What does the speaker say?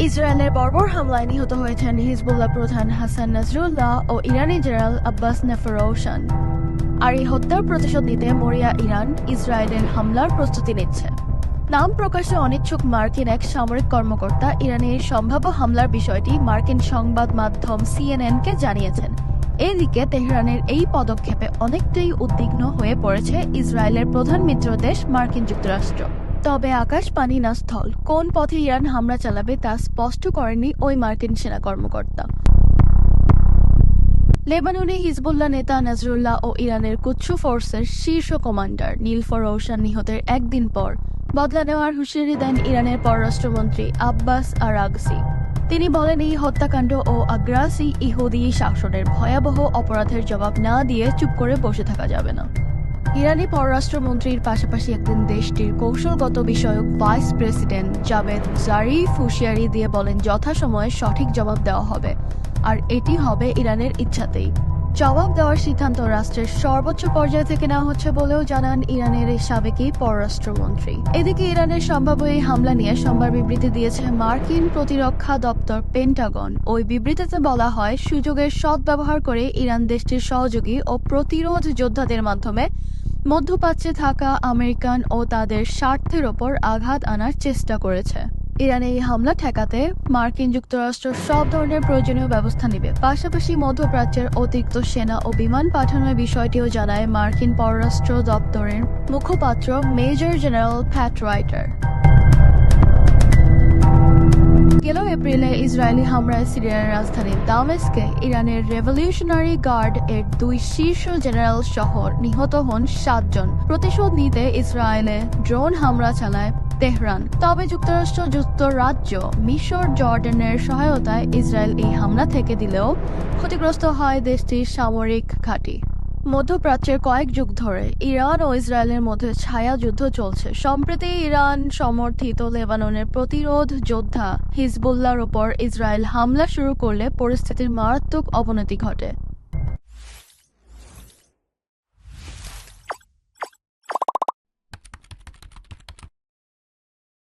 ইসরায়েলের বর্বর হামলায় নিহত হয়েছেন হিজবুল্লাহ প্রধান হাসান নাসরুল্লাহ ও ইরানি জেনারেল আব্বাস নেফরৌশান। আর এই হত্যার প্রতিশোধ নিতে মরিয়া ইরান ইসরায়েলের হামলার প্রস্তুতি নিচ্ছে। নাম প্রকাশে অনিচ্ছুক মার্কিন এক সামরিক কর্মকর্তা ইরানের সম্ভাব্য হামলার বিষয়টি মার্কিন সংবাদ মাধ্যম CNN-কে জানিয়েছেন। এদিকে তেহরানের এই পদক্ষেপে অনেকটাই উদ্বিগ্ন হয়ে পড়েছে ইসরায়েলের প্রধান মিত্র দেশ মার্কিন যুক্তরাষ্ট্র। তবে আকাশ পানি না স্থল, কোন পথে ইরান হামলা চালাবে তা স্পষ্ট করেননি ওই মার্কিন সেনা কর্মকর্তা। লেবাননে হিজবুল্লাহ নেতা নাসরুল্লাহ ও ইরানের কুদস ফোর্সের শীর্ষ কমান্ডার নিলফরৌশান নিহতের একদিন পর বদলা নেওয়ার হুঁশিয়ারি দেন ইরানের পররাষ্ট্রমন্ত্রী আব্বাস আরাগসি। তিনি বলেন, এই হত্যাকাণ্ড ও আগ্রাসী ইহুদি শাসনের ভয়াবহ অপরাধের জবাব না দিয়ে চুপ করে বসে থাকা যাবে না। ইরানি পররাষ্ট্রমন্ত্রীর পাশাপাশি একদিন দেশটির কৌশলগত বিষয়ক ভাইস প্রেসিডেন্ট জাভেদ জারিফ হুঁশিয়ারি দিয়ে বলেন, যথাসময়ে সঠিক জবাব দেওয়া হবে, আর এটি হবে ইরানের ইচ্ছাতেই। জবাব দেওয়ার সিদ্ধান্ত রাষ্ট্রের সর্বোচ্চ পর্যায় থেকে নেওয়া হচ্ছে বলেও জানান ইরানের সাবেক পররাষ্ট্রমন্ত্রী। এদিকে ইরানের সম্ভাব্য এই হামলা নিয়ে সোমবার বিবৃতি দিয়েছে মার্কিন প্রতিরক্ষা দপ্তর পেন্টাগন। ওই বিবৃতিতে বলা হয়, সুযোগের সদ্ব্যবহার করে ইরান দেশটির সহযোগী ও প্রতিরোধ যোদ্ধাদের মাধ্যমে মধ্যপ্রাচ্যে থাকা আমেরিকান ও তাদের স্বার্থের ওপর আঘাত আনার চেষ্টা করেছে। ইরানে এই হামলা ঠেকাতে মার্কিন যুক্তরাষ্ট্র সব ধরনের প্রয়োজনীয় ব্যবস্থা নেবে। পাশাপাশি মধ্যপ্রাচ্যের অতিরিক্ত সেনা ও বিমান পাঠানোর বিষয়টিও জানায় মার্কিন পররাষ্ট্র দপ্তরের মুখপাত্র মেজর জেনারেল প্যাট রাইটার। গেল এপ্রিলে ইসরায়েলি হামলায় সিরিয়ার রাজধানী দামেস্কে ইরানের রেভলিউশনারি গার্ড এর 2 শীর্ষ জেনারেল সহ নিহত হন 7 জন। প্রতিশোধ নিতে ইসরায়েলে ড্রোন হামলা চালায় তেহরান। তবে যুক্তরাজ্য, মিশর, জর্ডানের সহায়তায় ইসরায়েল এই হামলা থেকে দিলেও ক্ষতিগ্রস্ত হয় দেশটির সামরিক ঘাঁটি। মধ্যপ্রাচ্যের কয়েক যুগ ধরে ইরান ও ইসরায়েলের মধ্যে ছায়া যুদ্ধ চলছে। সম্প্রতি ইরান সমর্থিত লেবাননের প্রতিরোধ যোদ্ধা হিজবুল্লাহর ওপর ইসরায়েল হামলা শুরু করলে পরিস্থিতির মারাত্মক অবনতি ঘটে।